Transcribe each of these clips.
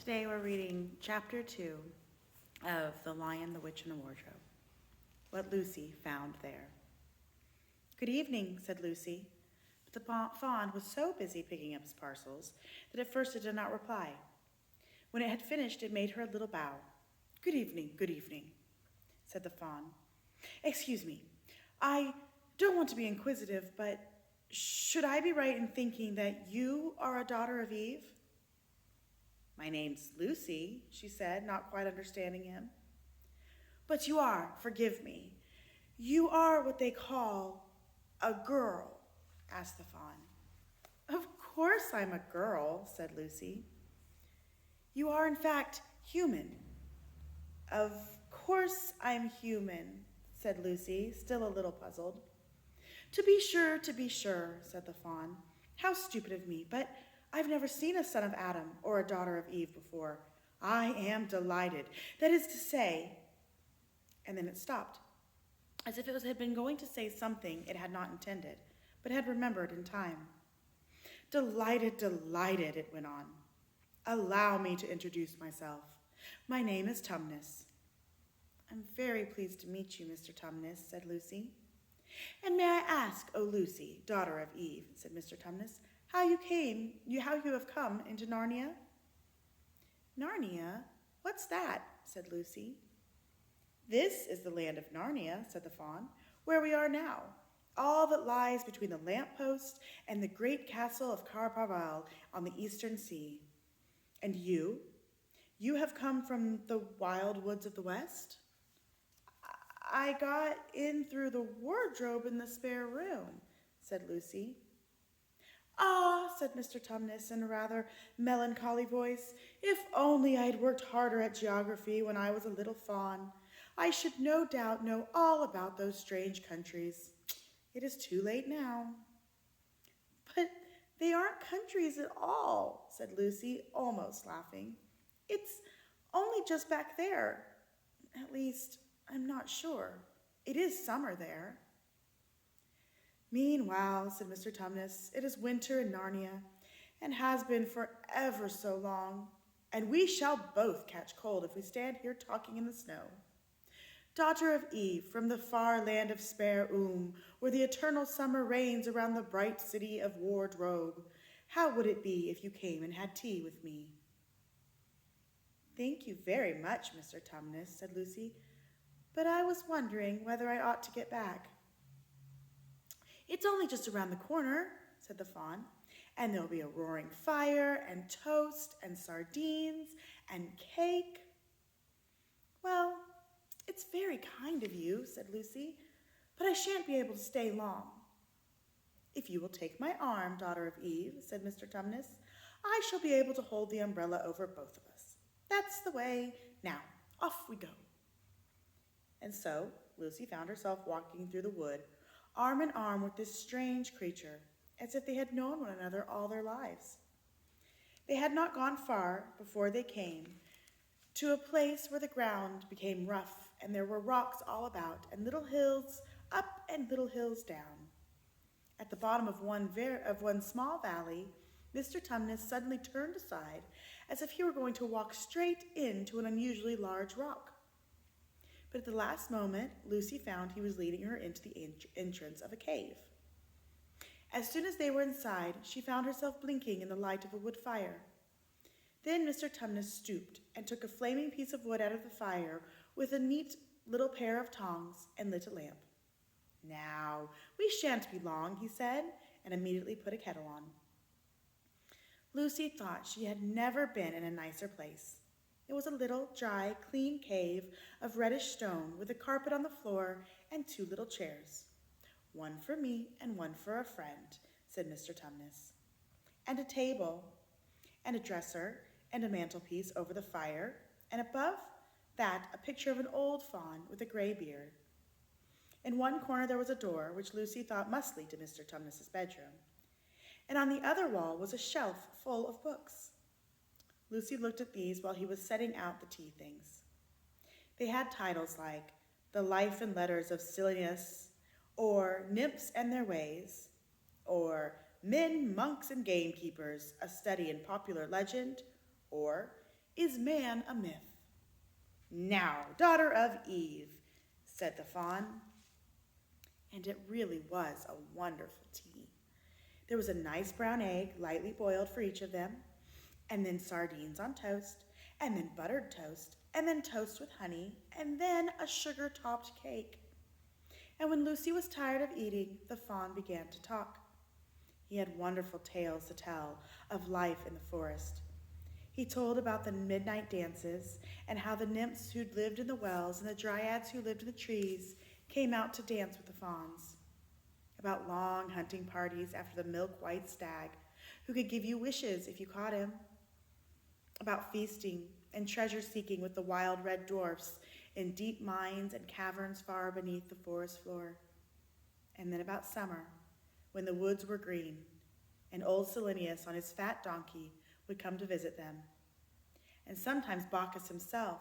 Today we're reading Chapter 2 of The Lion, the Witch, and the Wardrobe. What Lucy found there. "Good evening," said Lucy, but the fawn was so busy picking up his parcels that at first it did not reply. When it had finished, it made her a little bow. Good evening," said the fawn. "Excuse me, I don't want to be inquisitive, but should I be right in thinking that you are a daughter of Eve?" "My name's Lucy," she said, not quite understanding him. "But you are, forgive me, you are what they call a girl?" asked the fawn. "Of course I'm a girl," said Lucy. "You are in fact human." "Of course I'm human," said Lucy, still a little puzzled. To be sure, said the fawn. "How stupid of me, but I've never seen a son of Adam or a daughter of Eve before. I am delighted. That is to say," and then it stopped, as if it had been going to say something it had not intended, but had remembered in time. Delighted, it went on. "Allow me to introduce myself. My name is Tumnus." "I'm very pleased to meet you, Mr. Tumnus," said Lucy. "And may I ask, O Lucy, daughter of Eve," said Mr. Tumnus, how you have come into Narnia?" "Narnia? What's that?" said Lucy. "This is the land of Narnia," said the fawn, "where we are now, all that lies between the lamp-post and the great castle of Carparval on the eastern sea. And you have come from the wild woods of the west?" "I got in through the wardrobe in the spare room," said Lucy. "Ah," said Mr. Tumnus in a rather melancholy voice, "if only I had worked harder at geography when I was a little fawn, I should no doubt know all about those strange countries. It is too late now." "But they aren't countries at all," said Lucy, almost laughing. "It's only just back there. At least, I'm not sure. It is summer there." "Meanwhile," said Mr. Tumnus, "it is winter in Narnia, and has been for ever so long, and we shall both catch cold if we stand here talking in the snow. Daughter of Eve, from the far land of Spare where the eternal summer reigns around the bright city of Wardrobe, how would it be if you came and had tea with me?" "Thank you very much, Mr. Tumnus," said Lucy, "but I was wondering whether I ought to get back." "It's only just around the corner," said the fawn, "and there'll be a roaring fire and toast and sardines and cake." "Well, it's very kind of you," said Lucy, "but I shan't be able to stay long." "If you will take my arm, daughter of Eve," said Mr. Tumnus, "I shall be able to hold the umbrella over both of us. That's the way. Now, off we go." And so Lucy found herself walking through the wood, arm in arm with this strange creature, as if they had known one another all their lives. They had not gone far before they came to a place where the ground became rough, and there were rocks all about, and little hills up and little hills down. At the bottom of one small valley, Mr. Tumnus suddenly turned aside, as if he were going to walk straight into an unusually large rock. But at the last moment, Lucy found he was leading her into the entrance of a cave. As soon as they were inside, she found herself blinking in the light of a wood fire. Then Mr. Tumnus stooped and took a flaming piece of wood out of the fire with a neat little pair of tongs and lit a lamp. "Now, we shan't be long," he said, and immediately put a kettle on. Lucy thought she had never been in a nicer place. It was a little, dry, clean cave of reddish stone with a carpet on the floor and 2 little chairs. "One for me and one for a friend," said Mr. Tumnus. "And a table, and a dresser, and a mantelpiece over the fire, and above that a picture of an old fawn with a gray beard." In one corner there was a door, which Lucy thought must lead to Mr. Tumnus's bedroom, and on the other wall was a shelf full of books. Lucy looked at these while he was setting out the tea things. They had titles like "The Life and Letters of Silenus," or "Nymphs and Their Ways," or "Men, Monks, and Gamekeepers, a Study in Popular Legend," or Is man a myth? Now, daughter of Eve, said the fawn. And it really was a wonderful tea. There was a nice brown egg, lightly boiled for each of them, and then sardines on toast, and then buttered toast, and then toast with honey, and then a sugar-topped cake. And when Lucy was tired of eating, the fawn began to talk. He had wonderful tales to tell of life in the forest. He told about the midnight dances and how the nymphs who'd lived in the wells and the dryads who lived in the trees came out to dance with the fawns. About long hunting parties after the milk-white stag who could give you wishes if you caught him. About feasting and treasure-seeking with the wild red dwarfs in deep mines and caverns far beneath the forest floor. And then about summer, when the woods were green, and old Silenius on his fat donkey would come to visit them. And sometimes Bacchus himself,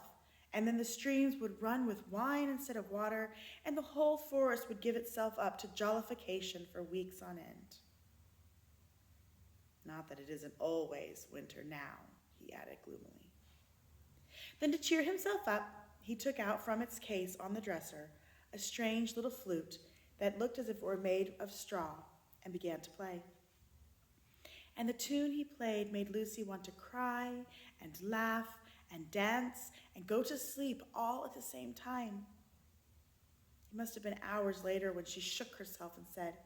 and then the streams would run with wine instead of water, and the whole forest would give itself up to jollification for weeks on end. Not that it isn't always winter now, he added gloomily. Then to cheer himself up, he took out from its case on the dresser a strange little flute that looked as if it were made of straw, and began to play. And the tune he played made Lucy want to cry and laugh and dance and go to sleep all at the same time. It must have been hours later when she shook herself and said,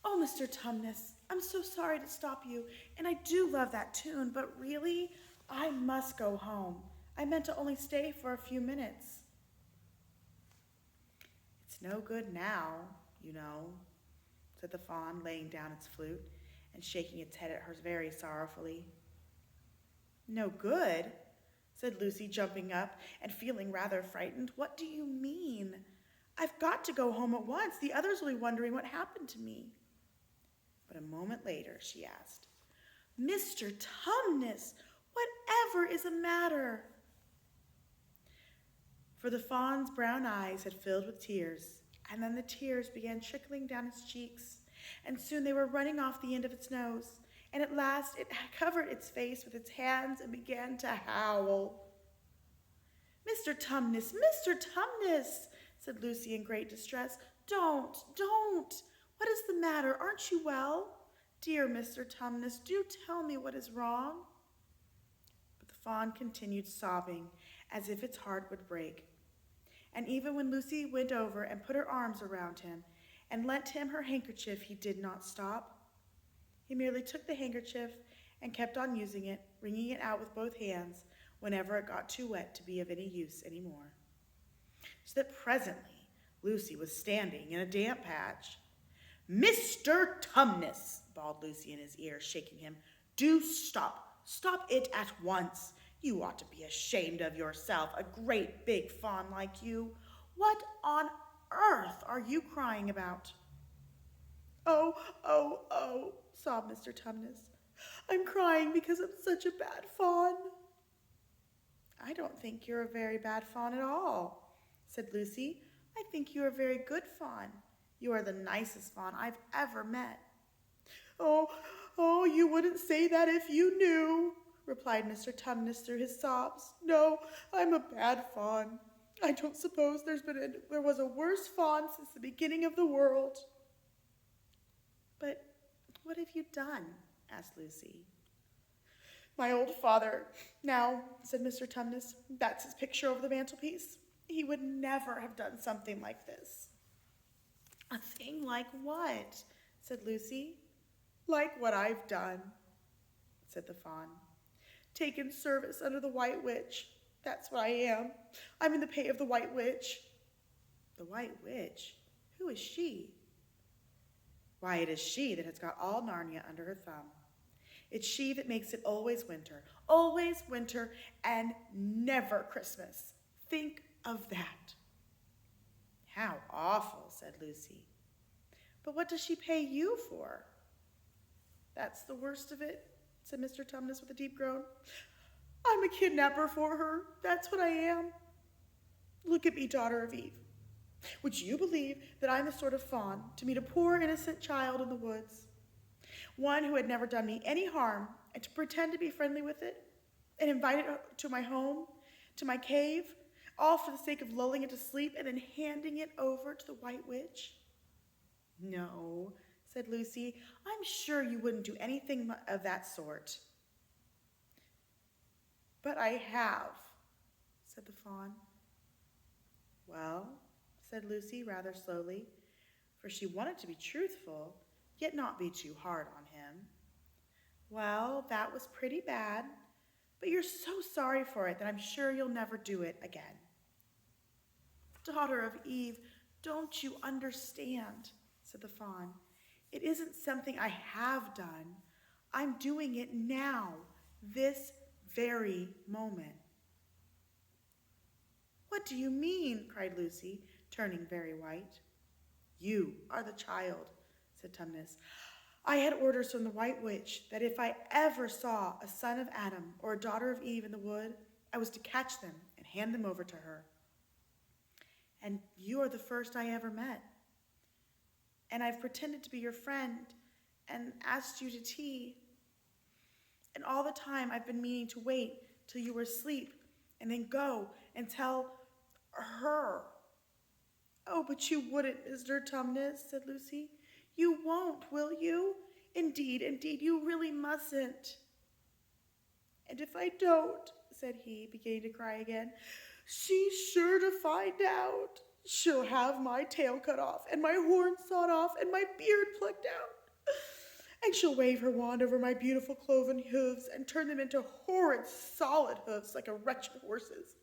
"Oh, Mr. Tumnus, I'm so sorry to stop you, and I do love that tune, but really, I must go home. I meant to only stay for a few minutes." "It's no good now, you know," said the fawn, laying down its flute and shaking its head at her very sorrowfully. "No good?" said Lucy, jumping up and feeling rather frightened. "What do you mean? I've got to go home at once. The others will be wondering what happened to me." But a moment later, she asked, "Mr. Tumnus, whatever is the matter?" For the fawn's brown eyes had filled with tears, and then the tears began trickling down its cheeks, and soon they were running off the end of its nose, and at last it covered its face with its hands and began to howl. "Mr. Tumnus, Mr. Tumnus," said Lucy in great distress. Don't. What is the matter? Aren't you well? Dear Mr. Tumnus, do tell me what is wrong." But the fawn continued sobbing as if its heart would break. And even when Lucy went over and put her arms around him and lent him her handkerchief, he did not stop. He merely took the handkerchief and kept on using it, wringing it out with both hands whenever it got too wet to be of any use anymore. So that presently Lucy was standing in a damp patch. "Mr. Tumnus," bawled Lucy in his ear, shaking him, "do stop. Stop it at once. You ought to be ashamed of yourself, a great big fawn like you. What on earth are you crying about?" Oh, sobbed Mr. Tumnus. "I'm crying because I'm such a bad fawn." "I don't think you're a very bad fawn at all," said Lucy. "I think you're a very good fawn. You are the nicest fawn I've ever met." Oh, you wouldn't say that if you knew," replied Mr. Tumnus through his sobs. "No, I'm a bad fawn. I don't suppose there was a worse fawn since the beginning of the world." "But what have you done?" asked Lucy. "My old father, now," said Mr. Tumnus, "that's his picture over the mantelpiece. He would never have done something like this." "A thing like what?" said Lucy. "Like what I've done," said the fawn. "Taken service under the White Witch. That's what I am. I'm in the pay of the White Witch." "The White Witch? Who is she?" "Why, it is she that has got all Narnia under her thumb. It's she that makes it always winter and never Christmas. Think of that." "How awful," said Lucy. "But what does she pay you for?" "That's the worst of it," said Mr. Tumnus with a deep groan. "I'm a kidnapper for her. That's what I am. Look at me, daughter of Eve. Would you believe that I'm the sort of fawn to meet a poor innocent child in the woods, one who had never done me any harm, and to pretend to be friendly with it? and invite it to my home, to my cave, all for the sake of lulling it to sleep and then handing it over to the White Witch? No, said Lucy. I'm sure you wouldn't do anything of that sort. But I have, said the fawn. Well, said Lucy rather slowly, for she wanted to be truthful, yet not be too hard on him. Well, that was pretty bad, but you're so sorry for it that I'm sure you'll never do it again. Daughter of Eve, don't you understand, said the fawn. It isn't something I have done. I'm doing it now, this very moment. What do you mean? Cried Lucy, turning very white. You are the child, said Tumnus. I had orders from the White Witch that if I ever saw a son of Adam or a daughter of Eve in the wood, I was to catch them and hand them over to her. And you are the first I ever met. And I've pretended to be your friend and asked you to tea. And all the time I've been meaning to wait till you were asleep and then go and tell her. Oh, but you wouldn't, Mr. Tumnus, said Lucy. You won't, will you? Indeed, you really mustn't. And if I don't, said he, beginning to cry again, she's sure to find out. She'll have my tail cut off and my horns sawed off and my beard plucked out. And she'll wave her wand over my beautiful cloven hooves and turn them into horrid solid hoofs like a wretched horse's.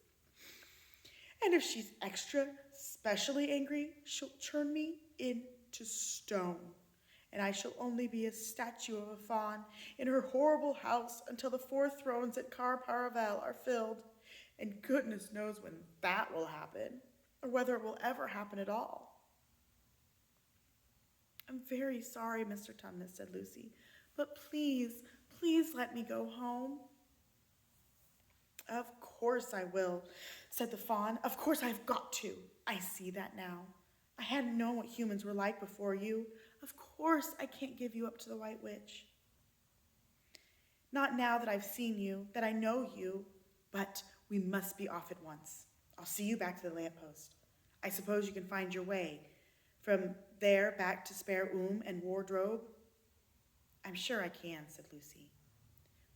And if she's extra specially angry, she'll turn me into stone, and I shall only be a statue of a fawn in her horrible house until the 4 thrones at Car Paravel are filled, and goodness knows when that will happen, or whether it will ever happen at all. I'm very sorry, Mr. Tumnus, said Lucy, but please let me go home. Of course I will, said the fawn. Of course I've got to. I see that now. I hadn't known what humans were like before you. Of course I can't give you up to the White Witch. Not now that I've seen you, that I know you, but we must be off at once. I'll see you back to the lamppost. I suppose you can find your way from there back to Spare and Wardrobe? I'm sure I can, said Lucy.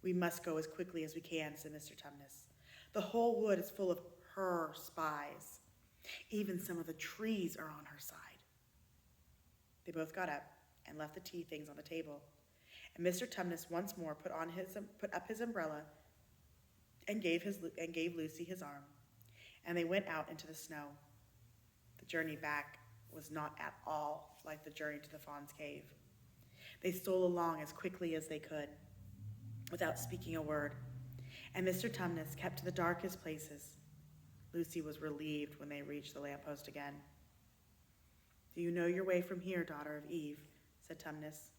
We must go as quickly as we can, said Mr. Tumnus. The whole wood is full of her spies. Even some of the trees are on her side. They both got up and left the tea things on the table, and Mr. Tumnus once more put up his umbrella and gave Lucy his arm, and they went out into the snow. The journey back was not at all like the journey to the fawn's cave. They stole along as quickly as they could, without speaking a word, and Mr. Tumnus kept to the darkest places. Lucy was relieved when they reached the lamppost again. Do you know your way from here, daughter of Eve? Said Tumnus.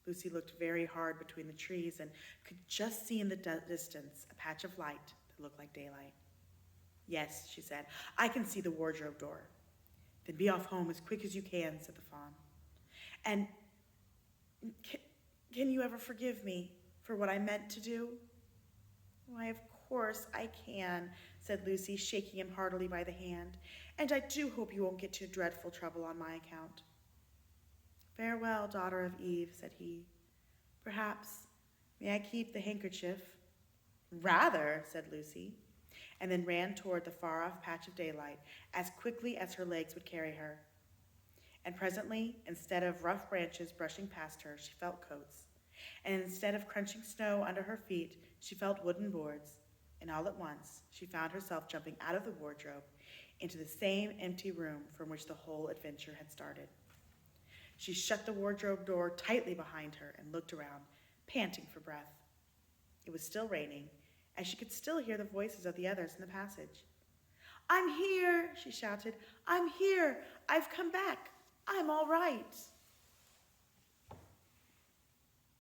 Lucy looked very hard between the trees and could just see in the distance a patch of light that looked like daylight. Yes, she said, I can see the wardrobe door. Then be off home as quick as you can, said the fawn. And can you ever forgive me for what I meant to do? Why, of course I can, said Lucy, shaking him heartily by the hand, and I do hope you won't get into dreadful trouble on my account. Farewell, daughter of Eve, said he. Perhaps, may I keep the handkerchief? Rather, said Lucy, and then ran toward the far-off patch of daylight as quickly as her legs would carry her. And presently, instead of rough branches brushing past her, she felt coats, and instead of crunching snow under her feet, she felt wooden boards, and all at once she found herself jumping out of the wardrobe into the same empty room from which the whole adventure had started. She shut the wardrobe door tightly behind her and looked around, panting for breath. It was still raining, and she could still hear the voices of the others in the passage. I'm here, she shouted. I'm here. I've come back. I'm all right.